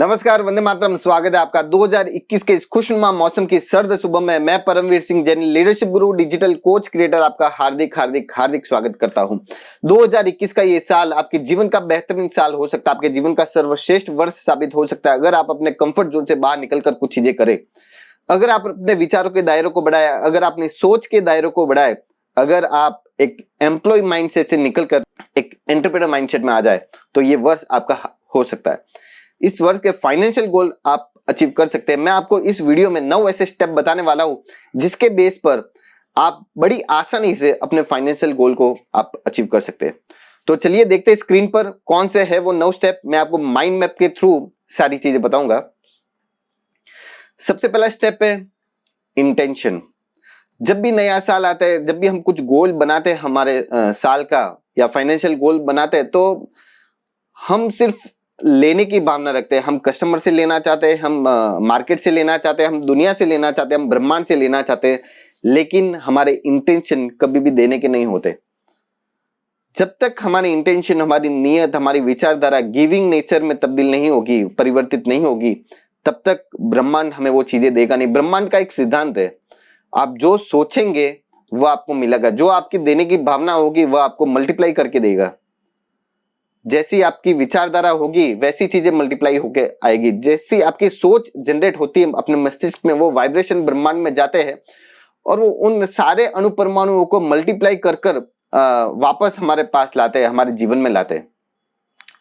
नमस्कार, वंदे मातरम। स्वागत है आपका 2021 के इस खुशनुमा मौसम की सर्द सुबह में। मैं परमवीर सिंह जैन, लीडरशिप गुरु, डिजिटल कोच, क्रिएटर, आपका हार्दिक हार्दिक हार्दिक स्वागत करता हूं। 2021 का ये साल आपके जीवन का बेहतरीन साल हो सकता है, आपके जीवन का सर्वश्रेष्ठ वर्ष साबित हो सकता है अगर आप अपने कंफर्ट जोन से बाहर निकलकर कुछ चीजें करें, अगर आप अपने विचारों के दायरों को बढ़ाए, अगर आप अपनी सोच के दायरों को बढ़ाए, अगर आप एक एम्प्लॉय माइंडसेट से निकलकर एक एंटरप्रेन्योर माइंडसेट में आ जाए, तो ये वर्ष आपका हो सकता है। इस वर्ष के फाइनेंशियल गोल आप अचीव कर सकते हैं। मैं आपको इस वीडियो में 9 ऐसे स्टेप बताने वाला हूं जिसके बेस पर आप बड़ी आसानी से अपने फाइनेंशियल गोल को आप अचीव कर सकते हैं। तो चलिए देखते हैं स्क्रीन पर कौन से है वो 9 स्टेप। मैं आपको माइंड मैप के थ्रू सारी चीजें बताऊंगा। सबसे पहला स्टेप है इंटेंशन। जब भी नया साल आता है, जब भी हम कुछ गोल बनाते हैं हमारे साल का या फाइनेंशियल गोल बनाते हैं, तो हम सिर्फ लेने की भावना रखते हैं। हम कस्टमर से लेना चाहते हैं, हम मार्केट से लेना चाहते हैं, हम दुनिया से लेना चाहते हैं, हम ब्रह्मांड से लेना चाहते हैं, लेकिन हमारे इंटेंशन कभी भी देने के नहीं होते। जब तक हमारी इंटेंशन, हमारी नीयत, हमारी विचारधारा गिविंग नेचर में तब्दील नहीं होगी, परिवर्तित नहीं होगी, तब तक ब्रह्मांड हमें वो चीजें देगा नहीं। ब्रह्मांड का एक सिद्धांत है, आप जो सोचेंगे वह आपको मिलेगा, जो आपकी देने की भावना होगी वह आपको मल्टीप्लाई करके देगा। जैसी आपकी विचारधारा होगी वैसी चीजें मल्टीप्लाई होके आएगी। जैसी आपकी सोच जनरेट होती है अपने मस्तिष्क में, वो वाइब्रेशन ब्रह्मांड में जाते हैं और वो उन सारे अणु परमाणुओं को मल्टीप्लाई कर कर वापस हमारे पास लाते हैं, हमारे जीवन में लाते हैं।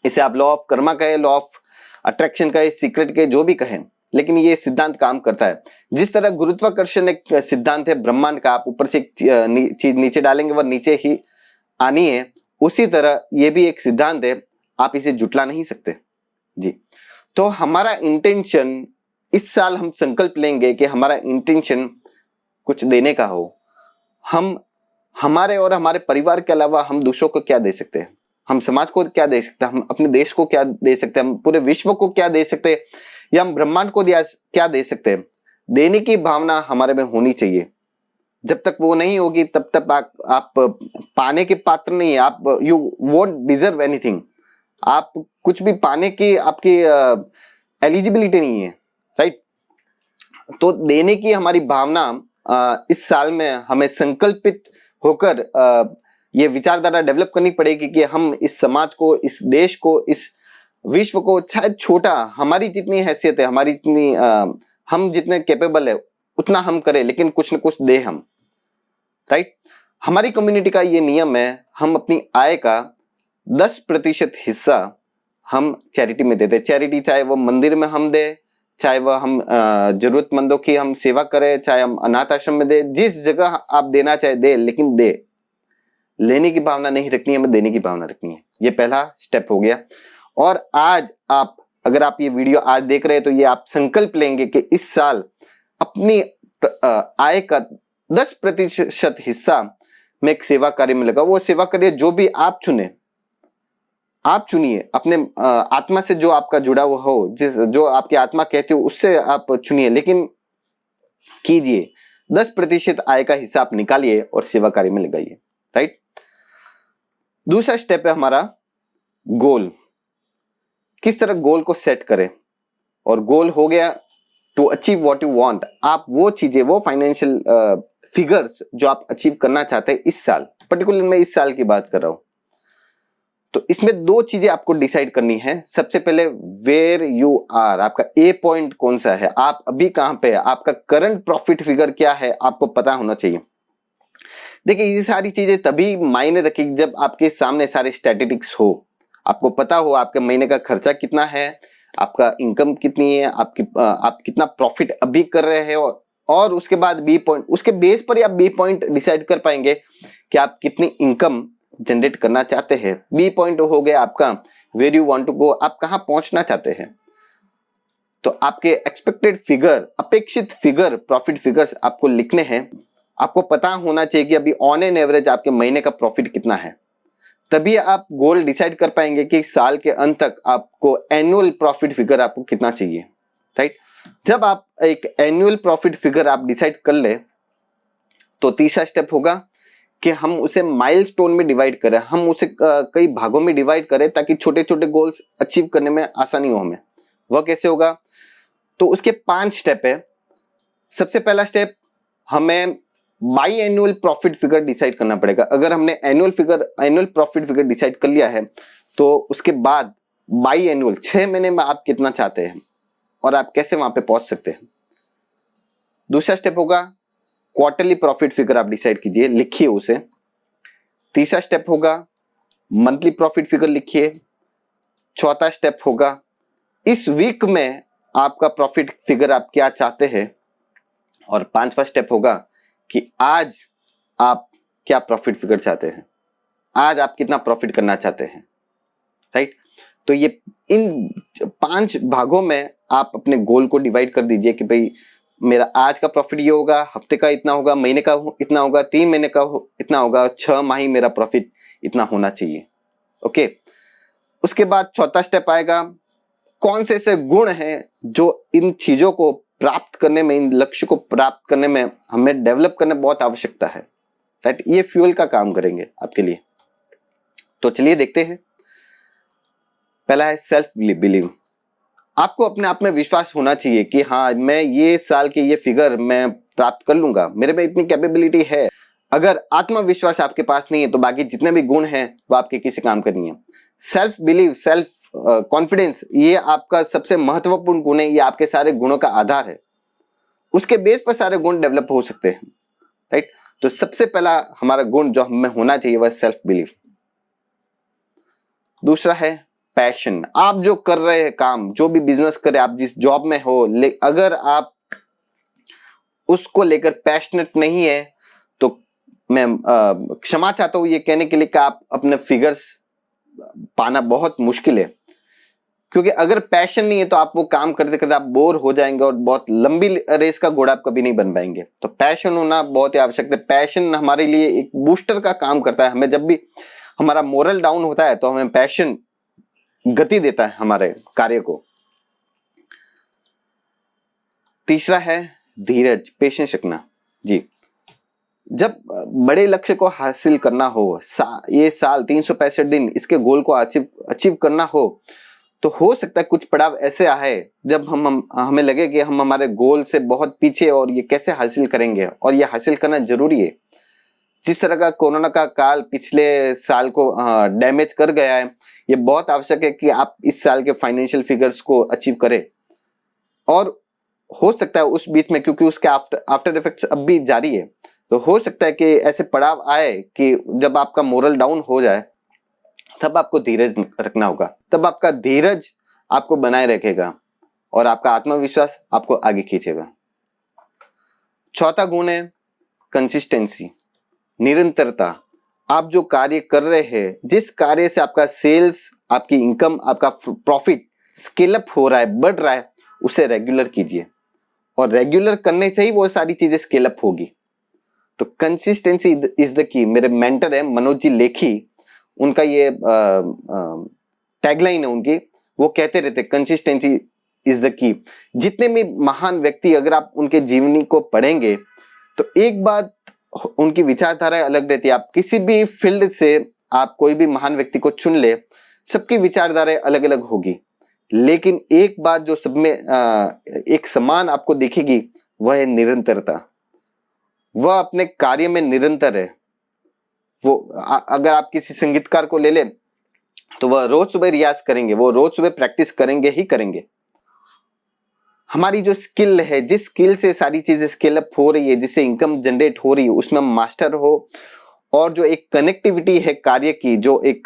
इसे आप लॉ ऑफ कर्मा कहे, लॉ ऑफ अट्रैक्शन कहे, सीक्रेट कहे, जो भी कहें, लेकिन ये सिद्धांत काम करता है। जिस तरह गुरुत्वाकर्षण एक सिद्धांत है ब्रह्मांड का, आप ऊपर से एक चीज नीचे डालेंगे वह नीचे ही आनी है, उसी तरह ये भी एक सिद्धांत है, आप इसे जुटला नहीं सकते जी। तो हमारा इंटेंशन, इस साल हम संकल्प लेंगे कि हमारा इंटेंशन कुछ देने का हो। हम हमारे और हमारे परिवार के अलावा हम दूसरों को क्या दे सकते हैं, हम समाज को क्या दे सकते हैं, हम अपने देश को क्या दे सकते हैं, हम पूरे विश्व को क्या दे सकते हैं, या हम ब्रह्मांड को क्या दे सकते हैं। देने की भावना हमारे में होनी चाहिए। जब तक वो नहीं होगी तब तक आप पाने के पात्र नहीं है, आप यू वोंट डिजर्व एनीथिंग, आप कुछ भी पाने की आपकी एलिजिबिलिटी नहीं है, राइट। तो देने की हमारी भावना इस साल में हमें संकल्पित होकर ये विचारधारा डेवलप करनी पड़ेगी कि हम इस समाज को, इस देश को, इस विश्व को, शायद छोटा, हमारी जितनी हैसियत है, हमारी जितनी हम जितने कैपेबल है उतना हम करें, लेकिन कुछ न कुछ दे हम, राइट। हमारी कम्युनिटी का ये नियम है, हम अपनी आय का 10% हिस्सा हम चैरिटी में देते हैं। चैरिटी चाहे वो मंदिर में हम दे, चाहे वह हम जरूरतमंदों की हम सेवा करें, चाहे हम अनाथ आश्रम में दे, जिस जगह आप देना चाहे दे, लेकिन दे। लेने की भावना नहीं रखनी है, हमें देने की भावना रखनी है। ये पहला स्टेप हो गया। और आज आप, अगर आप ये वीडियो आज देख रहे हैं, तो ये आप संकल्प लेंगे कि इस साल अपनी आय का 10% हिस्सा मैं एक सेवा कार्य में लगा। वो सेवा कार्य जो भी आप चुने, आप चुनिए, अपने आत्मा से जो आपका जुड़ा हुआ हो, जो आपकी आत्मा कहती हो उससे आप चुनिए, लेकिन कीजिए। 10% आय का हिस्सा आप निकालिए और सेवा कार्य में लगाइए, राइट। दूसरा स्टेप है हमारा गोल। किस तरह गोल को सेट करें, और गोल हो गया to achieve what you want. आप वो चीजें, वो फाइनेंशियल फिगर्स जो आप अचीव करना चाहते हैं इस साल, पर्टिकुलर मैं इस साल की बात कर रहा हूं, तो इसमें 2 चीजें आपको डिसाइड करनी है। सबसे पहले वेयर यू आर, आपका ए पॉइंट कौन सा है, आप अभी कहां पे है, आपका करंट प्रॉफिट फिगर क्या है, आपको पता होना चाहिए। देखिए, ये सारी चीजें तभी मायने रखेगी जब आपके सामने सारे स्टैटिस्टिक्स हो, आपको पता हो आपके महीने का खर्चा कितना है, आपका इनकम कितनी है, आप कितना प्रॉफिट अभी कर रहे हैं, और उसके बाद बी पॉइंट, उसके बेस पर आप बी पॉइंट डिसाइड कर पाएंगे कि आप कितनी इनकम जनरेट करना चाहते हैं। बी पॉइंट हो गया आपका where you want to go, आप कहां पहुंचना चाहते हैं। तो आपके एक्सपेक्टेड फिगर, अपेक्षित फिगर, प्रॉफिट फिगर्स आपको लिखने हैं। आपको पता होना चाहिए कि अभी ऑन एन एवरेज आपके महीने का प्रॉफिट कितना है। तभी आप गोल डिसाइड कर पाएंगे कि साल के अंत तक आपको एनुअल प्रॉफिट फिगर आपको कितना चाहिए, राइट। जब आप एक एनुअल प्रॉफिट फिगर आप डिसाइड कर ले, तो तीसरा स्टेप होगा कि हम उसे माइलस्टोन में डिवाइड करें, हम उसे कई भागों में डिवाइड करें ताकि छोटे छोटे गोल्स अचीव करने में आसानी हो हमें। वह कैसे होगा? तो उसके 5 स्टेप है। सबसे पहला स्टेप, हमें by annual profit figure decide करना पड़ेगा। अगर हमने एनुअल प्रॉफिट फिगर डिसाइड कर लिया है तो उसके बाद बाई एनुअल 6 महीने में आप कितना चाहते हैं और आप कैसे वहां पे पहुंच सकते हैं। दूसरा स्टेप होगा क्वार्टरली प्रॉफिट फिगर आप डिसाइड कीजिए, लिखिए उसे। तीसरा स्टेप होगा मंथली प्रॉफिट फिगर लिखिए। चौथा स्टेप होगा इस वीक में आपका प्रॉफिट फिगर आप क्या चाहते हैं। और 5वां स्टेप होगा कि आज आप क्या प्रॉफिट फिगर चाहते हैं, आज आप कितना प्रॉफिट करना चाहते हैं, राइट। तो ये इन 5 भागों में आप अपने गोल को डिवाइड कर दीजिए कि भाई मेरा आज का प्रॉफिट ये होगा, हफ्ते का इतना होगा, महीने का इतना होगा, 3 महीने का इतना होगा, 6 माह मेरा प्रॉफिट इतना होना चाहिए। ओके, उसके बाद चौथा स्टेप आएगा कौन से ऐसे गुण हैं जो इन चीजों को प्राप्त करने में, इन लक्ष्य को प्राप्त करने में हमें डेवलप करने बहुत आवश्यकता है, राइट। ये फ्यूल का काम करेंगे आपके लिए। तो चलिए देखते हैं। पहला है सेल्फ बिलीव। आपको अपने आप में विश्वास होना चाहिए कि हाँ, मैं ये साल के ये फिगर मैं प्राप्त कर लूंगा, मेरे में इतनी कैपेबिलिटी है। अगर आत्मविश्वास आपके पास नहीं है तो बाकी जितने भी गुण हैं वो आपके किसी काम के नहीं है। सेल्फ बिलीव, सेल्फ कॉन्फिडेंस, ये आपका सबसे महत्वपूर्ण गुण है, ये आपके सारे गुणों का आधार है। उसके बेस पर सारे गुण डेवलप हो सकते हैं, राइट। तो सबसे पहला हमारा गुण जो हमें होना चाहिए वह सेल्फ बिलीव। दूसरा है पैशन। आप जो कर रहे हैं काम, जो भी बिजनेस करे, आप जिस जॉब में हो, अगर आप उसको लेकर पैशनेट नहीं है तो मैं क्षमा चाहता हूं ये कहने के लिए कि आप अपने फिगर्स पाना बहुत मुश्किल है। क्योंकि अगर पैशन नहीं है तो आप वो काम करते करते आप बोर हो जाएंगे और बहुत लंबी रेस का घोड़ा आप कभी नहीं बन पाएंगे। तो पैशन होना बहुत ही आवश्यक है। पैशन हमारे लिए एक बूस्टर का काम करता है। हमें जब भी हमारा मोरल डाउन होता है तो हमें पैशन गति देता है हमारे कार्य को। तीसरा है धीरज, पेशेंस रखना। जी, जब बड़े लक्ष्य को हासिल करना हो, ये साल 365 दिन इसके गोल को अचीव करना हो, तो हो सकता है कुछ पड़ाव ऐसे आए जब हमें लगे कि हम हमारे गोल से बहुत पीछे और ये कैसे हासिल करेंगे, और ये हासिल करना जरूरी है। जिस तरह का कोरोना का काल पिछले साल को डैमेज कर गया है, ये बहुत आवश्यक है कि आप इस साल के फाइनेंशियल फिगर्स को अचीव करें। और हो सकता है उस बीच में, क्योंकि उसके आफ्टर इफेक्ट्स अब भी जारी है, तो हो सकता है कि ऐसे पड़ाव आए कि जब आपका मोरल डाउन हो जाए तब आपको धीरज रखना होगा। तब आपका धीरज आपको बनाए रखेगा और आपका आत्मविश्वास आपको आगे खींचेगा। चौथा गुण है कंसिस्टेंसी, निरंतरता। आप जो कार्य कर रहे हैं, जिस कार्य से आपका सेल्स, आपकी इनकम, आपका प्रॉफिट स्केल अप हो रहा है, बढ़ रहा है, उसे रेगुलर कीजिए। और रेगुलर करने से ही वो सारी चीजें स्केल अप होगी। तो कंसिस्टेंसी इज द की। मेरे मेंटर है मनोज जी लेखी, उनका ये टैगलाइन है उनकी, वो कहते रहते कंसिस्टेंसी इज द की। जितने भी महान व्यक्ति, अगर आप उनके जीवनी को पढ़ेंगे तो एक बात उनकी विचारधारा अलग रहती है। आप किसी भी फील्ड से आप कोई भी महान व्यक्ति को चुन ले, सबकी विचारधारा अलग अलग होगी, लेकिन एक बात जो सब में एक समान आपको दिखेगी वह है निरंतरता। वह अपने कार्य में निरंतर है। वो अगर आप किसी संगीतकार को ले लें तो वह रोज सुबह रियाज करेंगे, वो रोज सुबह प्रैक्टिस करेंगे ही करेंगे। हमारी जो स्किल है, जिस स्किल से सारी चीजें स्केल अप हो रही है, जिससे इनकम जनरेट हो रही है, उसमें हम मास्टर हो, और जो एक कनेक्टिविटी है कार्य की, जो एक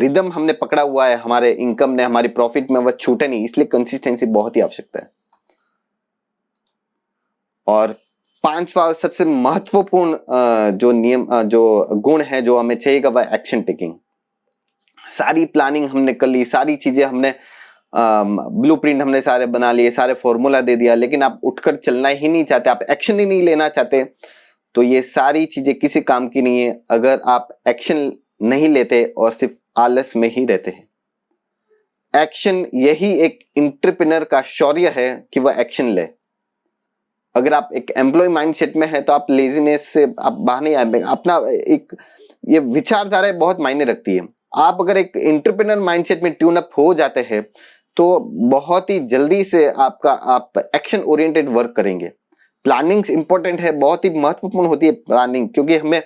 रिदम हमने पकड़ा हुआ है हमारे इनकम ने, हमारी प्रॉफिट में, वह छूटे नहीं। इसलिए कंसिस्टेंसी बहुत ही आवश्यकता है। और 5वां और सबसे महत्वपूर्ण जो नियम, जो गुण है जो हमें चाहिएगा, वह एक्शन टेकिंग। सारी प्लानिंग हमने कर ली, सारी चीजें हमने ब्लूप्रिंट हमने सारे बना लिए, सारे फॉर्मूला दे दिया, लेकिन आप उठकर चलना ही नहीं चाहते, आप एक्शन ही नहीं लेना चाहते, तो ये सारी चीजें किसी काम की नहीं है अगर आप एक्शन नहीं लेते और सिर्फ आलस में ही रहते हैं। एक्शन, यही एक एंटरप्रेन्योर का शौर्य है कि वह एक्शन ले। अगर आप एक एम्प्लॉय माइंडसेट में है तो आप लेजीनेस से आप बाहर नहीं आएंगे। अपना एक ये विचारधारा बहुत मायने रखती है। आप अगर एक एंटरप्रेन्योर माइंडसेट में ट्यून अप हो जाते हैं तो बहुत ही जल्दी से आप एक्शन ओरिएंटेड वर्क करेंगे। प्लानिंग इंपॉर्टेंट है, बहुत ही महत्वपूर्ण होती है प्लानिंग, क्योंकि हमें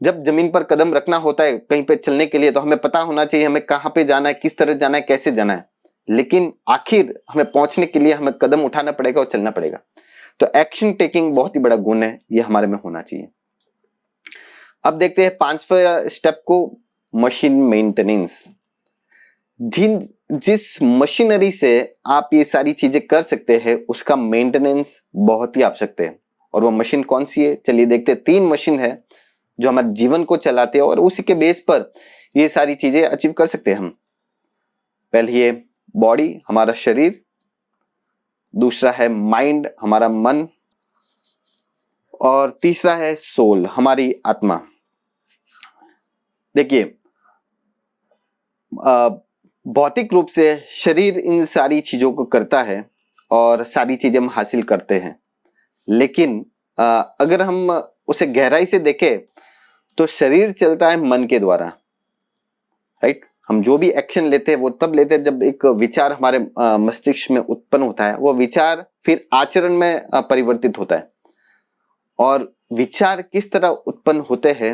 जब जमीन पर कदम रखना होता है कहीं पे चलने के लिए, तो हमें पता होना चाहिए हमें कहाँ पे जाना है, किस तरह जाना है, कैसे जाना है, लेकिन आखिर हमें पहुंचने के लिए हमें कदम उठाना पड़ेगा और चलना पड़ेगा। तो एक्शन टेकिंग बहुत ही बड़ा गुण है, ये हमारे में होना चाहिए। अब देखते हैं 5वां स्टेप को, मशीन मेंटेनेंस। जिस मशीनरी से आप ये सारी चीजें कर सकते हैं उसका मेंटेनेंस बहुत ही आवश्यक है। और वो मशीन कौन सी है, चलिए देखते हैं। 3 मशीन है जो हमारे जीवन को चलाते हैं और उसी के बेस पर ये सारी चीजें अचीव कर सकते हैं हम। पहली है बॉडी, हमारा शरीर। दूसरा है माइंड, हमारा मन। और तीसरा है सोल, हमारी आत्मा। देखिए, भौतिक रूप से शरीर इन सारी चीजों को करता है और सारी चीजें हम हासिल करते हैं, लेकिन अगर हम उसे गहराई से देखें तो शरीर चलता है मन के द्वारा, राइट। हम जो भी एक्शन लेते हैं वो तब लेते हैं जब एक विचार हमारे मस्तिष्क में उत्पन्न होता है, वो विचार फिर आचरण में परिवर्तित होता है। और विचार किस तरह उत्पन्न होते हैं,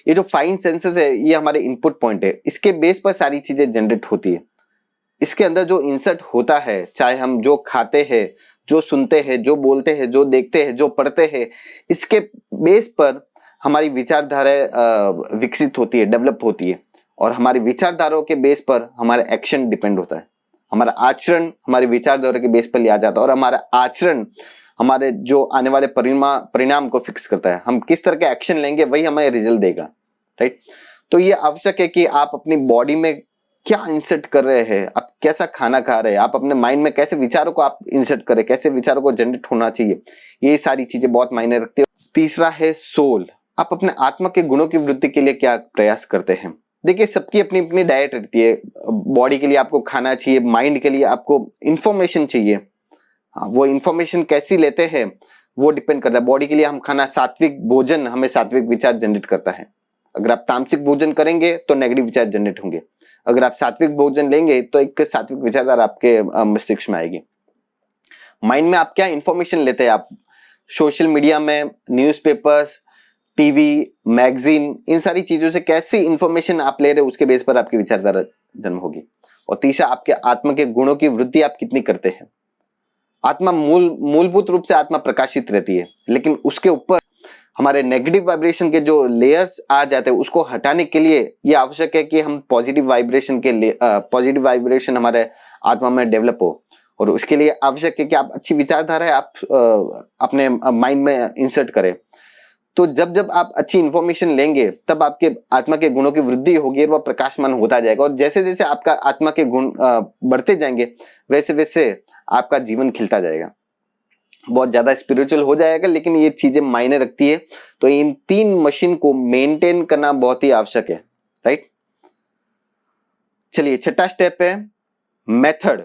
ये जो 5 सेंसेस है ये हमारे इनपुट पॉइंट है, इसके बेस पर सारी चीजें जनरेट होती है। इसके अंदर जो इंसर्ट होता है, चाहे हम जो खाते हैं, जो सुनते हैं, जो बोलते हैं, जो देखते हैं, जो पढ़ते हैं, इसके बेस पर हमारी विचारधारा विकसित होती है, डेवलप होती है। और हमारी विचारधाराओं के बेस पर हमारा एक्शन डिपेंड होता है। हमारा आचरण हमारी विचारधारा के बेस पर लिया जाता है और हमारा आचरण हमारे जो आने वाले परिणाम को फिक्स करता है। हम किस तरह के एक्शन लेंगे वही हमें रिजल्ट देगा, राइट। तो ये आवश्यक है कि आप अपनी बॉडी में क्या इंसर्ट कर रहे हैं, आप कैसा खाना खा रहे हैं, आप अपने माइंड में कैसे विचारों को आप इंसर्ट करें, कैसे विचारों को जनरेट होना चाहिए, ये सारी चीजें बहुत मायने रखती है। तीसरा है सोल, आप अपने आत्मा के गुणों की वृद्धि के लिए क्या प्रयास करते हैं। देखिए, सबकी अपनी अपनी डाइट रहती है। बॉडी के लिए आपको खाना चाहिए, माइंड के लिए आपको इंफॉर्मेशन चाहिए। वो इंफॉर्मेशन कैसी लेते हैं वो डिपेंड करता है। बॉडी के लिए हम खाना, सात्विक भोजन हमें सात्विक विचार जनरेट करता है। अगर आप तामसिक भोजन करेंगे तो नेगेटिव विचार जनरेट होंगे। अगर आप सात्विक भोजन लेंगे तो एक सात्विक विचारधारा आपके मस्तिष्क में आएगी। माइंड में आप क्या इंफॉर्मेशन लेते हैं, आप सोशल मीडिया में, न्यूज़पेपर्स, टीवी, मैगजीन, इन सारी चीजों से कैसी इंफॉर्मेशन आप ले रहे हो, उसके बेस पर आपकी विचारधारा जन्म होगी। और तीसरा, आपके आत्मा के गुणों की वृद्धि आप कितनी करते हैं। आत्मा मूलभूत रूप से आत्मा प्रकाशित रहती है, लेकिन उसके ऊपर हमारे नेगेटिव वाइब्रेशन के जो लेयर्स आ जाते हैं उसको हटाने के लिए ये आवश्यक है कि हम पॉजिटिव वाइब्रेशन हमारे आत्मा में डेवलप हो। और उसके लिए आवश्यक है कि आप अच्छी विचारधारा आप अपने माइंड में इंसर्ट करें। तो जब आप अच्छी इंफॉर्मेशन लेंगे तब आपके आत्मा के गुणों की वृद्धि होगी और वह प्रकाशमान होता जाएगा। और जैसे जैसे आपका आत्मा के गुण बढ़ते जाएंगे वैसे वैसे आपका जीवन खिलता जाएगा, बहुत ज्यादा स्पिरिचुअल हो जाएगा। लेकिन ये चीजें मायने रखती है, तो इन 3 मशीन को मेंटेन करना बहुत ही आवश्यक है, राइट। चलिए, छठा स्टेप है मेथड।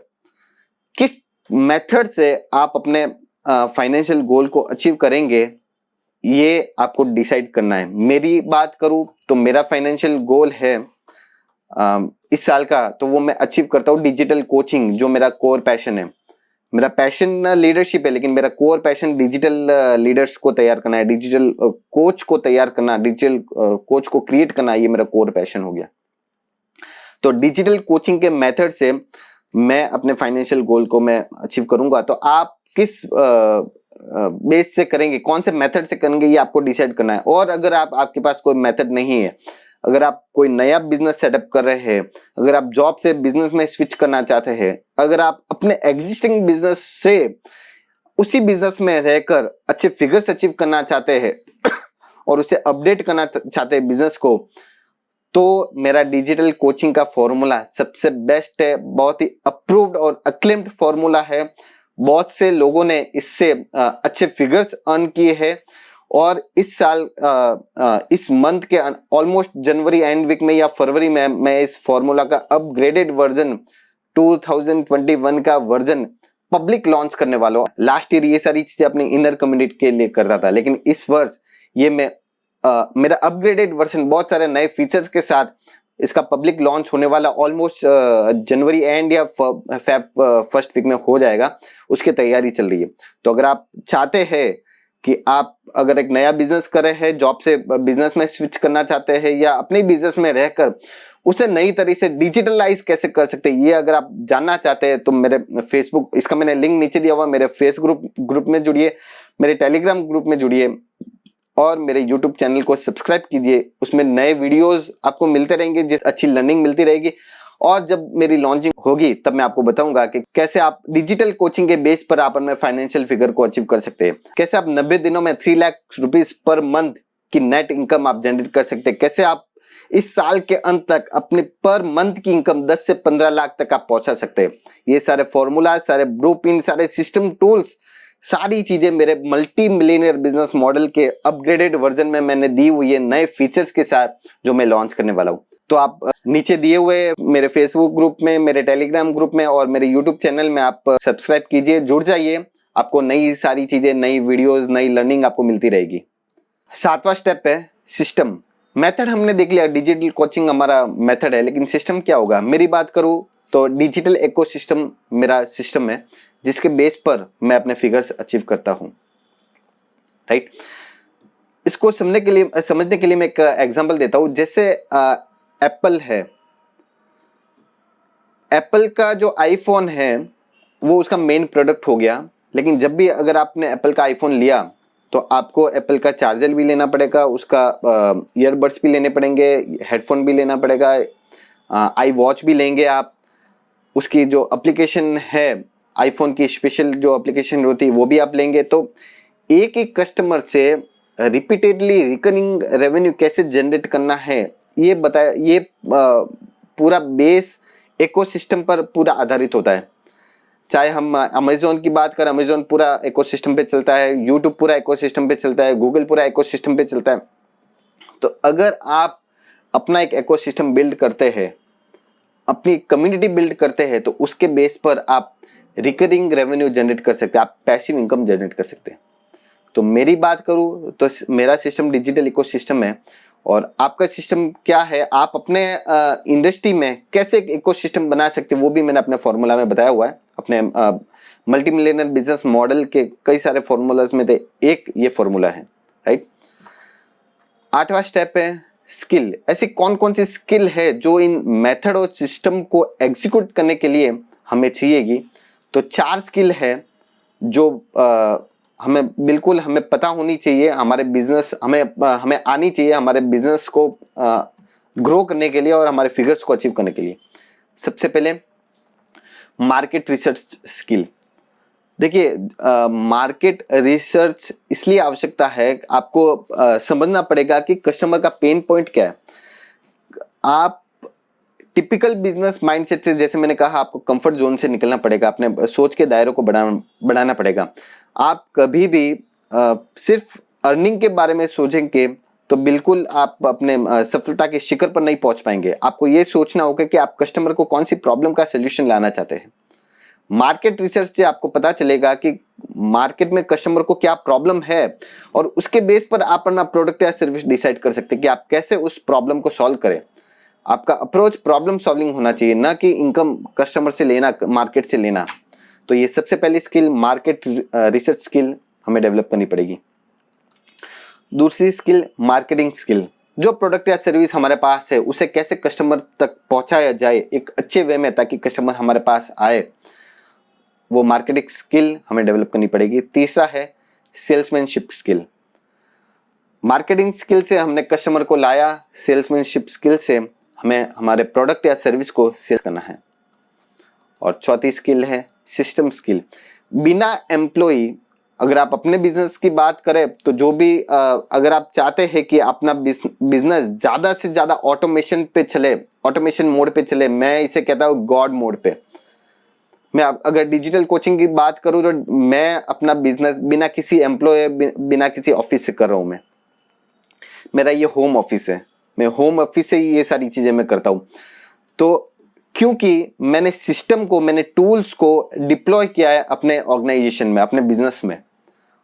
किस मेथड से आप अपने फाइनेंशियल गोल को अचीव करेंगे ये आपको डिसाइड करना है। मेरी बात करूं तो मेरा फाइनेंशियल गोल है इस साल का, तो वो मैं अचीव करता हूँ डिजिटल कोचिंग, जो मेरा कोर पैशन है। मेरा पैशन लीडरशिप है, लेकिन मेरा कोर पैशन डिजिटल लीडर्स को तैयार करना है, डिजिटल कोच को तैयार करना, डिजिटल कोच को क्रिएट करना, ये मेरा कोर पैशन हो गया। तो डिजिटल कोचिंग के मेथड से मैं अपने फाइनेंशियल गोल को मैं अचीव करूंगा। तो आप किस बेस से करेंगे, कौन से मेथड से करेंगे, ये आपको डिसाइड करना है। और अगर आपके पास कोई मेथड नहीं है, अगर आप कोई नया बिजनेस सेटअप कर रहे हैं, अगर आप जॉब से बिजनेस में स्विच करना चाहते हैं, अगर आप अपने एग्जिस्टिंग बिजनेस से उसी बिजनेस में रहकर अच्छे फिगर्स अचीव करना चाहते हैं और उसे अपडेट करना चाहते हैं बिजनेस को, तो मेरा डिजिटल कोचिंग का फॉर्मूला सबसे बेस्ट है। बहुत ही अप्रूव्ड और अक्लेम्ड फॉर्मूला है। बहुत से लोगों ने इससे अच्छे फिगर्स अर्न किए हैं। और इस साल इस मंथ के ऑलमोस्ट जनवरी एंड वीक में या फरवरी में मैं इस फॉर्मूला का अपग्रेडेड वर्जन 2021 का वर्जन पब्लिक लॉन्च करने वाला हूं। लास्ट ईयर ये सारी चीजें अपने इनर कम्युनिटी के लिए करता था, लेकिन इस वर्ष ये मैं मेरा अपग्रेडेड वर्जन बहुत सारे नए फीचर्स के साथ इसका पब्लिक लॉन्च होने वाला ऑलमोस्ट जनवरी एंड या फेब फर्स्ट वीक में हो जाएगा, उसकी तैयारी चल रही है। तो अगर आप चाहते हैं कि आप अगर एक नया बिजनेस कर रहे हैं, जॉब से बिजनेस में स्विच करना चाहते हैं, या अपने बिजनेस में रहकर उसे नई तरीके से डिजिटलाइज कैसे कर सकते हैं, ये अगर आप जानना चाहते हैं तो मेरे फेसबुक, इसका मैंने लिंक नीचे दिया हुआ, मेरे फेसबुक ग्रुप में जुड़िए, मेरे टेलीग्राम ग्रुप में जुड़िए और मेरे यूट्यूब चैनल को सब्सक्राइब कीजिए। उसमें नए वीडियोस आपको मिलते रहेंगे, जिस अच्छी लर्निंग मिलती रहेगी। और जब मेरी लॉन्चिंग होगी तब मैं आपको बताऊंगा कि कैसे आप डिजिटल कोचिंग के बेस पर आप अपने फाइनेंशियल फिगर को अचीव कर सकते हैं, कैसे आप 90 दिनों में 3 लाख रुपीस पर मंथ की नेट इनकम आप जनरेट कर सकते हैं, कैसे आप इस साल के अंत तक अपने पर मंथ की इनकम 10 से 15 लाख तक आप पहुंचा सकते हैं। ये सारे फॉर्मूला, सारे ब्लूप्रिंट, सारे सिस्टम टूल्स, सारी चीजें मेरे मल्टी मिलियनियर बिजनेस मॉडल के अपग्रेडेड वर्जन में मैंने दी हुई है, नए फीचर्स के साथ, जो मैं लॉन्च करने वाला हूं। तो आप नीचे दिए हुए मेरे फेसबुक ग्रुप में, मेरे टेलीग्राम ग्रुप में और मेरे यूट्यूब चैनल में आप सब्सक्राइब कीजिए, जुड़ जाइए। आपको नई सारी चीजें, नई वीडियोस, नई लर्निंग आपको मिलती रहेगी। 7वां स्टेप है सिस्टम। मेथड हमने देख लिया, डिजिटल कोचिंग हमारा मेथड है, लेकिन सिस्टम क्या होगा? मेरी बात करूं तो डिजिटल इकोसिस्टम मेरा सिस्टम है, जिसके बेस पर मैं अपने फिगर्स अचीव करता हूं, राइट। इसको समझने के लिए मैं एक एग्जांपल देता हूं। जैसे एप्पल है, एप्पल का जो आईफोन है वो उसका मेन प्रोडक्ट हो गया, लेकिन जब भी अगर आपने एप्पल का आईफोन लिया तो आपको एप्पल का चार्जर भी लेना पड़ेगा, उसका ईयरबड्स भी लेने पड़ेंगे, हेडफोन भी लेना पड़ेगा, आई वॉच भी लेंगे आप, उसकी जो एप्लीकेशन है आईफोन की स्पेशल जो एप्लीकेशन होती है वो भी आप लेंगे। तो एक एक कस्टमर से रिपीटेडली रिकरिंग रेवेन्यू कैसे जनरेट करना है, ये बताया। ये पूरा बेस इकोसिस्टम पर पूरा आधारित होता है। चाहे हम अमेजोन की बात करें, अमेजोन पूरा इकोसिस्टम पे चलता है, यूट्यूब पूरा इकोसिस्टम पे चलता है, गूगल पूरा इकोसिस्टम पे चलता है। तो अगर आप अपना एक इकोसिस्टम बिल्ड करते हैं, अपनी कम्युनिटी बिल्ड करते हैं, तो उसके बेस पर आप रिकरिंग रेवेन्यू जनरेट कर सकते हैं, आप पैसिव इनकम जनरेट कर सकते हैं। तो मेरी बात करूं तो मेरा सिस्टम डिजिटल इकोसिस्टम है, और आपका सिस्टम क्या है, आप अपने इंडस्ट्री में कैसे एक इकोसिस्टम बना सकते हैं, वो भी मैंने अपने फॉर्मूला में बताया हुआ है। अपने मल्टी मिलियनर बिजनेस मॉडल के कई सारे फॉर्मूलाज में से एक ये फॉर्मूला है, राइट। 8वां स्टेप है स्किल। ऐसी कौन कौन सी स्किल है जो इन मेथड और सिस्टम को एग्जीक्यूट करने के लिए हमें चाहिएगी? तो 4 स्किल है जो हमें पता होनी चाहिए, हमारे बिजनेस हमें आनी चाहिए, हमारे बिजनेस को ग्रो करने के लिए और हमारे फिगर्स को अचीव करने के लिए। सबसे पहले मार्केट रिसर्च स्किल। देखिए, मार्केट रिसर्च इसलिए आवश्यकता है, आपको समझना पड़ेगा कि कस्टमर का पेन पॉइंट क्या है। आप टिपिकल बिजनेस माइंडसेट से, जैसे मैंने कहा, आपको कंफर्ट जोन से निकलना पड़ेगा, अपने सोच के दायरों को बढ़ाना पड़ेगा। आप कभी भी सिर्फ अर्निंग के बारे में सोचेंगे तो बिल्कुल आप अपने सफलता के शिखर पर नहीं पहुंच पाएंगे। आपको ये सोचना होगा कि आप कस्टमर को कौन सी प्रॉब्लम का सोल्यूशन लाना चाहते हैं। मार्केट रिसर्च से आपको पता चलेगा कि मार्केट में कस्टमर को क्या प्रॉब्लम है, और उसके बेस पर आप अपना प्रोडक्ट या सर्विस डिसाइड कर सकते हैं कि आप कैसे उस प्रॉब्लम को सॉल्व करें। आपका अप्रोच प्रॉब्लम सॉल्विंग होना चाहिए, ना कि इनकम कस्टमर से लेना, मार्केट से लेना। तो ये सबसे पहली स्किल, मार्केट रिसर्च स्किल हमें डेवलप करनी पड़ेगी। दूसरी स्किल मार्केटिंग स्किल। जो प्रोडक्ट या सर्विस हमारे पास है उसे कैसे कस्टमर तक पहुंचाया जाए एक अच्छे वे में, ताकि कस्टमर हमारे पास आए, वो मार्केटिंग स्किल हमें डेवलप करनी पड़ेगी। तीसरा है सेल्समैनशिप स्किल। मार्केटिंग स्किल से हमने कस्टमर को लाया, सेल्समैनशिप स्किल से हमें हमारे प्रोडक्ट या सर्विस को सेल करना है। और चौथी स्किल है सिस्टम स्किल। बिना एम्प्लॉय, अगर आप अपने बिजनेस की बात करें तो जो भी अगर आप चाहते हैं कि अपना बिजनेस ज्यादा से ज्यादा ऑटोमेशन पे चले, ऑटोमेशन मोड पे चले, मैं इसे कहता हूँ गॉड मोड पे। मैं अगर डिजिटल कोचिंग की बात करूं तो मैं अपना बिजनेस बिना किसी एम्प्लॉय, बिना किसी ऑफिस से कर रहा हूं। मेरा ये होम ऑफिस है, मैं होम ऑफिस से ही ये सारी चीजें मैं करता हूं। तो क्योंकि मैंने सिस्टम को, मैंने टूल्स को डिप्लॉय किया है अपने ऑर्गेनाइजेशन में, अपने बिजनेस में।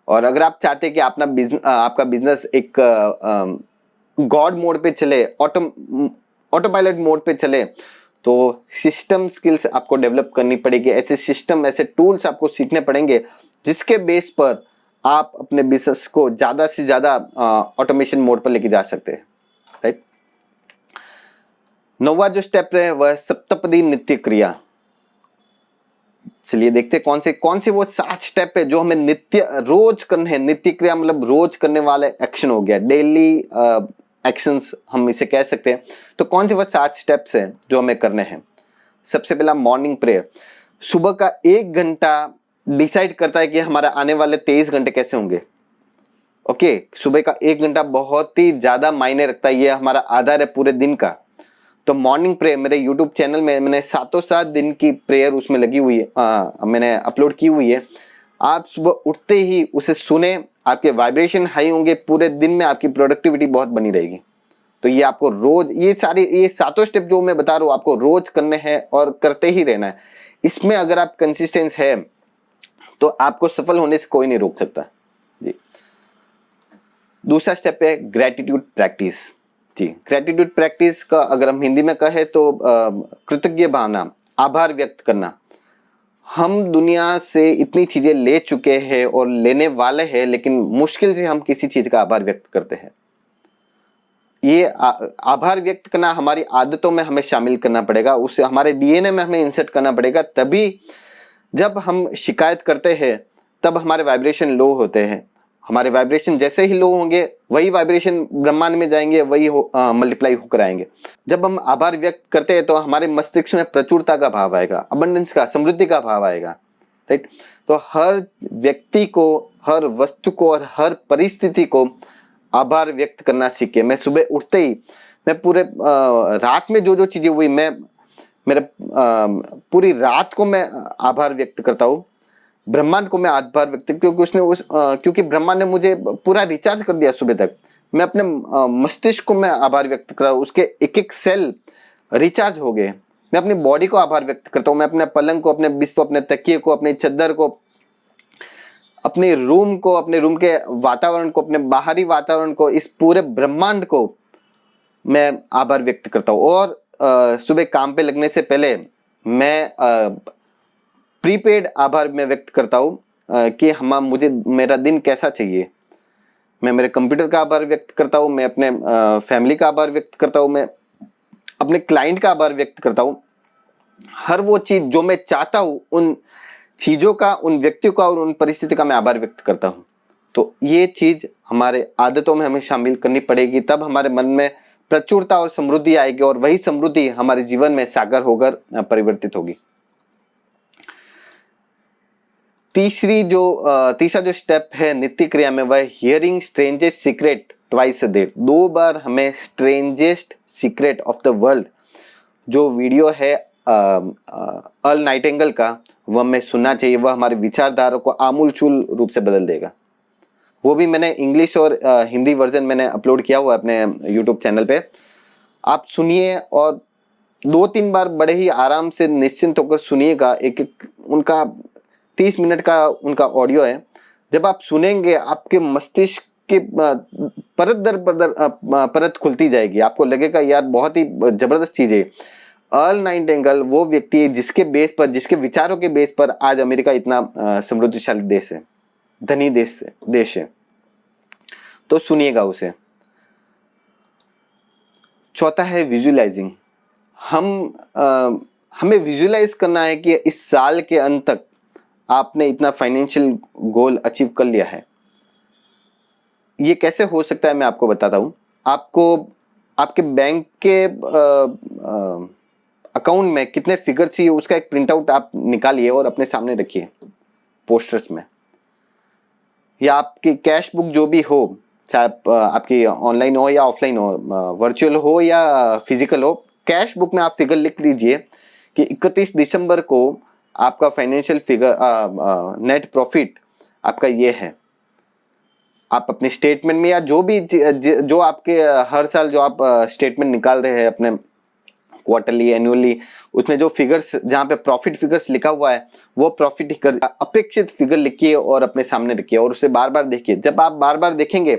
और अगर आप चाहते हैं कि आपका बिजनेस एक गॉड मोड पे चले, ऑटो पायलट मोड पे चले तो सिस्टम स्किल्स आपको डेवलप करनी पड़ेगी, ऐसे सिस्टम, ऐसे टूल्स आपको सीखने पड़ेंगे जिसके बेस पर आप अपने बिजनेस को ज्यादा से ज्यादा ऑटोमेशन मोड पर लेके जा सकते हैं, राइट। 9वां जो स्टेप है वह सप्तपदी नित्य क्रिया। चलिए देखते हैं कौन से वो 7 स्टेप है जो हमें नित्य रोज करने हैं। नित्य क्रिया मतलब रोज करने वाले एक्शन हो गया, डेली एक्शंस हम इसे कह सकते हैं। तो कौन से वो 7 स्टेप्स हैं जो हमें करने हैं। सबसे पहला मॉर्निंग प्रेयर। सुबह का 1 घंटा डिसाइड करता है कि हमारा आने वाले 23 घंटे कैसे होंगे। ओके, सुबह का 1 घंटा बहुत ही ज्यादा मायने रखता है, ये हमारा आधार है पूरे दिन का। तो मॉर्निंग प्रेयर मेरे यूट्यूब चैनल में मैंने 7 दिन की प्रेयर उसमें लगी हुई है, मैंने अपलोड की हुई है। आप सुबह उठते ही उसे सुने, आपके वाइब्रेशन हाई होंगे, पूरे दिन में आपकी प्रोडक्टिविटी बहुत बनी रहेगी। तो ये आपको रोज ये 7 स्टेप जो मैं बता रहा हूँ आपको रोज करने हैं और करते ही रहना है। इसमें अगर आप कंसिस्टेंस है तो आपको सफल होने से कोई नहीं रोक सकता जी। दूसरा स्टेप है ग्रेटिट्यूड प्रैक्टिस जी। ग्रेटिट्यूड प्रैक्टिस का अगर हम हिंदी में कहें तो कृतज्ञ भावना, आभार व्यक्त करना। हम दुनिया से इतनी चीजें ले चुके हैं और लेने वाले हैं, लेकिन मुश्किल से हम किसी चीज का आभार व्यक्त करते हैं। ये आभार व्यक्त करना हमारी आदतों में हमें शामिल करना पड़ेगा, उसे हमारे डीएनए में हमें इंसर्ट करना पड़ेगा। तभी जब हम शिकायत करते हैं तब हमारे वाइब्रेशन लो होते हैं। हमारे वाइब्रेशन जैसे ही लो होंगे वही वाइब्रेशन ब्रह्मांड में जाएंगे, वही मल्टीप्लाई होकर आएंगे। जब हम आभार व्यक्त करते हैं तो हमारे मस्तिष्क में प्रचुरता का भाव आएगा, अबंडेंस का, समृद्धि का भाव आएगा, राइट। तो हर व्यक्ति को, हर वस्तु को और हर परिस्थिति को आभार व्यक्त करना सीखे। मैं सुबह उठते ही मैं पूरे रात में जो जो चीजें हुई मेरे पूरी रात को मैं आभार व्यक्त करता हूँ। ब्रह्मांड को मैं आभार व्यक्त, क्योंकि ब्रह्मांड ने मुझे पूरा रिचार्ज कर दिया सुबह तक। मैं अपने मस्तिष्क को मैं आभार व्यक्त कर रहा हूँ, उसके एक एक सेल रिचार्ज हो गए। मैं अपनी बॉडी को आभार व्यक्त करता हूँ, मैं अपने पलंग को, अपने बिस्तर, अपने तकिए को, अपने चद्दर को, अपने रूम को, अपने रूम के वातावरण को, अपने बाहरी वातावरण को, इस पूरे ब्रह्मांड को मैं आभार व्यक्त करता हूँ। और सुबह काम पे लगने से पहले मैं प्रीपेड आभार में व्यक्त करता हूँ कि मुझे मेरा दिन कैसा चाहिए। मैं मेरे कंप्यूटर का आभार व्यक्त करता हूँ, मैं अपने फैमिली का आभार व्यक्त करता हूँ, मैं अपने क्लाइंट का आभार व्यक्त करता हूँ। हर वो चीज जो मैं चाहता हूँ, उन चीजों का, उन व्यक्तियों का और उन परिस्थिति का मैं आभार व्यक्त करता हूँ। तो ये चीज हमारे आदतों में हमें शामिल करनी पड़ेगी, तब हमारे मन में प्रचुरता और समृद्धि आएगी और वही समृद्धि हमारे जीवन में सागर होकर परिवर्तित होगी। तीसरा जो स्टेप है नित्य क्रिया में वह hearing strangest secret twice a day. 2 बार हमें strangest secret of the world जो वीडियो है अर्ल नाइटिंगेल का, वह हमें सुनना चाहिए। वह हमारे विचारधारा को आमूलचूल रूप से बदल देगा। वो भी मैंने इंग्लिश और हिंदी वर्जन मैंने अपलोड किया हुआ है अपने यूट्यूब चैनल पे। आप सुनिए और 2-3 बार बड़े ही आराम से निश्चिंत होकर सुनिएगा। एक उनका 30 मिनट का उनका ऑडियो है। जब आप सुनेंगे आपके मस्तिष्क के परत दर परत खुलती जाएगी। आपको लगेगा यार बहुत ही जबरदस्त चीज है। अर्ल नाइटिंगेल वो व्यक्ति है जिसके बेस पर, जिसके विचारों के बेस पर आज अमेरिका इतना समृद्धशाली देश है, धनी देश है। तो सुनिएगा उसे। चौथा है विजुअलाइजिंग। हमें विजुअलाइज करना है कि इस साल के अंत तक आपने इतना फाइनेंशियल गोल अचीव कर लिया है। ये कैसे हो सकता है मैं आपको बताता हूं। आपको आपके बैंक के अकाउंट में कितने फिगर चाहिए उसका एक प्रिंट आउट आप निकालिए और अपने सामने रखिए पोस्टर्स में, या आपकी कैश बुक जो भी हो, चाहे आपकी ऑनलाइन हो या ऑफलाइन हो, वर्चुअल हो या फिजिकल हो, कैश बुक में आप फिगर लिख लीजिए कि 31 दिसंबर को आपका फाइनेंशियल फिगर नेट प्रॉफिट आपका ये है। आप अपने स्टेटमेंट में या जो आपके हर साल जो आप स्टेटमेंट निकाल रहे हैं अपने क्वार्टरली, एनुअली, उसमें जो फिगर्स, जहाँ पे प्रॉफिट फिगर्स लिखा हुआ है वो प्रॉफिट फिगर, अपेक्षित फिगर लिखिए और अपने सामने रखिए और उसे बार बार देखिए। जब आप बार बार देखेंगे,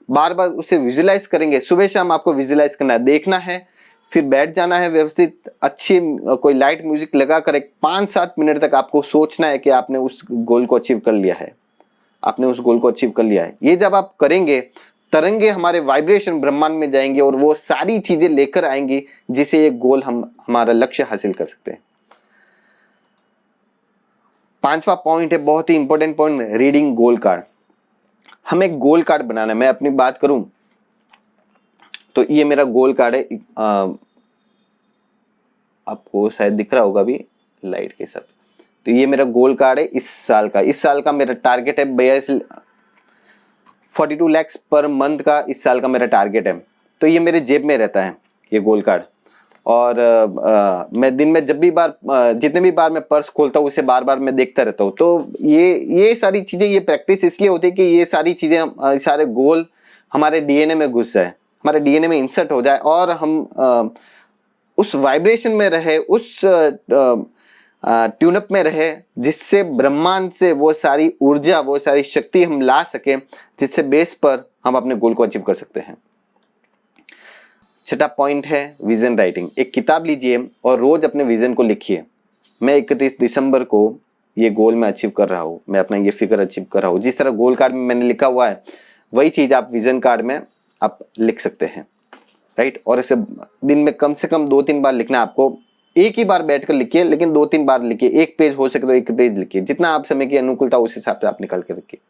बार बार उसे विजुअलाइज करेंगे, सुबह शाम आपको विजुअलाइज करना है, देखना है फिर बैठ जाना है व्यवस्थित, अच्छी कोई लाइट म्यूजिक लगा कर एक 5-7 मिनट तक आपको सोचना है कि आपने उस गोल को अचीव कर लिया है, आपने उस गोल को अचीव कर लिया है। ये जब आप करेंगे, तरंगे हमारे वाइब्रेशन ब्रह्मांड में जाएंगे और वो सारी चीजें लेकर आएंगी जिसे ये गोल हम हमारा लक्ष्य हासिल कर सकते हैं। 5वां पॉइंट है, बहुत ही इंपॉर्टेंट पॉइंट, रीडिंग गोल कार्ड। हमें एक गोल कार्ड बनाना है। मैं अपनी बात करूं तो ये मेरा गोल कार्ड है, आपको शायद दिख रहा होगा अभी लाइट के साथ। तो ये मेरा गोल कार्ड है इस साल का मेरा टारगेट है 42 लाख पर मंथ का इस साल का मेरा टारगेट है। तो ये मेरे जेब में रहता है ये गोल कार्ड, और मैं दिन में जब भी जितने भी बार मैं पर्स खोलता हूँ उसे बार बार मैं देखता रहता हूँ। तो ये सारी चीजें, ये प्रैक्टिस इसलिए होती है कि ये सारी चीजें, सारे गोल हमारे डीएनए में घुस जाए, हमारे डीएनए में इंसर्ट हो जाए और हम उस वाइब्रेशन में रहे, उस ट्यूनअप में रहे, जिससे ब्रह्मांड से वो सारी ऊर्जा, वो सारी शक्ति हम ला सके, जिससे बेस पर हम अपने गोल को अचीव कर सकते हैं। 6वां पॉइंट है विजन राइटिंग। एक किताब लीजिए और रोज अपने विजन को लिखिए। मैं 31 दिसंबर को ये गोल मैं अचीव कर रहा हूँ, मैं अपना ये फिगर अचीव कर रहा हूँ। जिस तरह गोल कार्ड में मैंने लिखा हुआ है वही चीज आप विजन कार्ड में आप लिख सकते हैं, राइट। और इसे दिन में कम से कम 2-3 बार लिखना है आपको। एक ही बार बैठकर लिखिए, लेकिन 2-3 बार लिखिए। एक पेज हो सके तो एक पेज लिखिए, जितना आप समय की अनुकूलता उस हिसाब से आप निकाल के रखिए।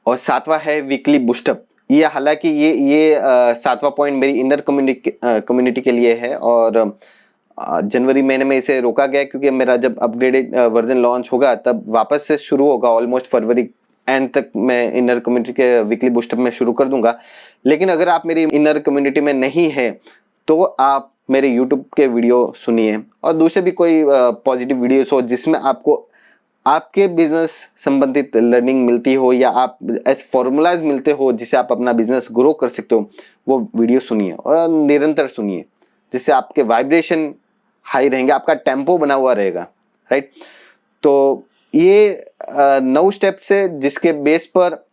और 7वां है वीकली बूस्टअप। ये हालांकि ये 7वां पॉइंट मेरी इनर कम्युनिटी के लिए है, और जनवरी महीने में इसे रोका गया क्योंकि मेरा जब अपग्रेडेड वर्जन लॉन्च होगा तब वापस से शुरू होगा। ऑलमोस्ट फरवरी एंड तक मैं इनर कम्युनिटी के वीकली बूस्टअप में शुरू कर दूंगा। लेकिन अगर आप मेरी इनर कम्युनिटी में नहीं है तो आप मेरे यूट्यूब के वीडियो सुनिए, और दूसरे भी कोई पॉजिटिव वीडियोस हो जिसमें आपको आपके बिजनेस संबंधित लर्निंग मिलती हो, या आप ऐसे फॉर्मूलाज मिलते हो जिससे आप अपना बिजनेस ग्रो कर सकते हो, वो वीडियो सुनिए और निरंतर सुनिए, जिससे आपके वाइब्रेशन हाई रहेंगे, आपका टेम्पो बना हुआ रहेगा, राइट। तो ये 9 स्टेप्स है जिसके बेस पर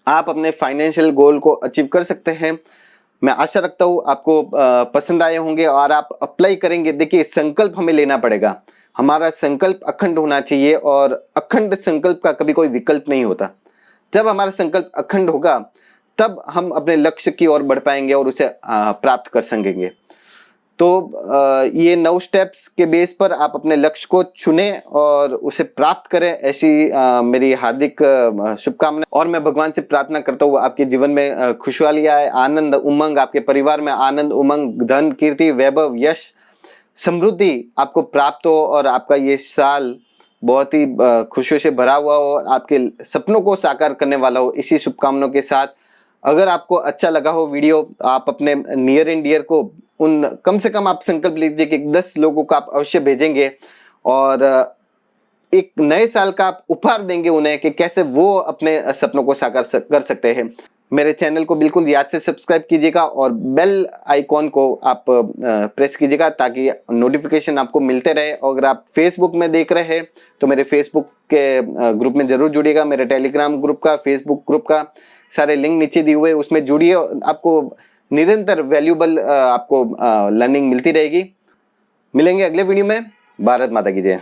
आप अपने फाइनेंशियल गोल को अचीव कर सकते हैं। मैं आशा रखता हूँ आपको पसंद आए होंगे और आप अप्लाई करेंगे। देखिए, संकल्प हमें लेना पड़ेगा, हमारा संकल्प अखंड होना चाहिए, और अखंड संकल्प का कभी कोई विकल्प नहीं होता। जब हमारा संकल्प अखंड होगा तब हम अपने लक्ष्य की ओर बढ़ पाएंगे और उसे प्राप्त कर सकेंगे। तो ये 9 स्टेप्स के बेस पर आप अपने लक्ष्य को चुने और उसे प्राप्त करें, ऐसी मेरी हार्दिक शुभकामनाएं। और मैं भगवान से प्रार्थना करता हूँ आपके जीवन में खुशहाली आए, आनंद उमंग, आपके परिवार में आनंद उमंग, धन कीर्ति वैभव यश समृद्धि आपको प्राप्त हो, और आपका ये साल बहुत ही खुशियों से भरा हुआ हो और आपके सपनों को साकार करने वाला हो। इसी शुभकामनाओं के साथ, अगर आपको अच्छा लगा हो वीडियो, आप अपने नियर एंड डियर को उन कम से कम आप संकल्प लीजिए कि 10 लोगों को आप अवश्य भेजेंगे, और एक नए साल का आप उपहार देंगे उन्हें कि कैसे वो अपने सपनों को साकार कर सकते हैं। मेरे चैनल को बिल्कुल याद से सब्सक्राइब कीजिएगा और बेल आइकॉन को आप प्रेस कीजिएगा ताकि नोटिफिकेशन आपको मिलते रहे। और अगर आप फेसबुक में देख रहे हैं तो मेरे फेसबुक के ग्रुप में जरूर जुड़िएगा। मेरे टेलीग्राम ग्रुप का, फेसबुक ग्रुप का सारे लिंक नीचे दिए हुए, उसमें जुड़िए। आपको निरंतर वैल्यूबल आपको लर्निंग मिलती रहेगी। मिलेंगे अगले वीडियो में। भारत माता की जय।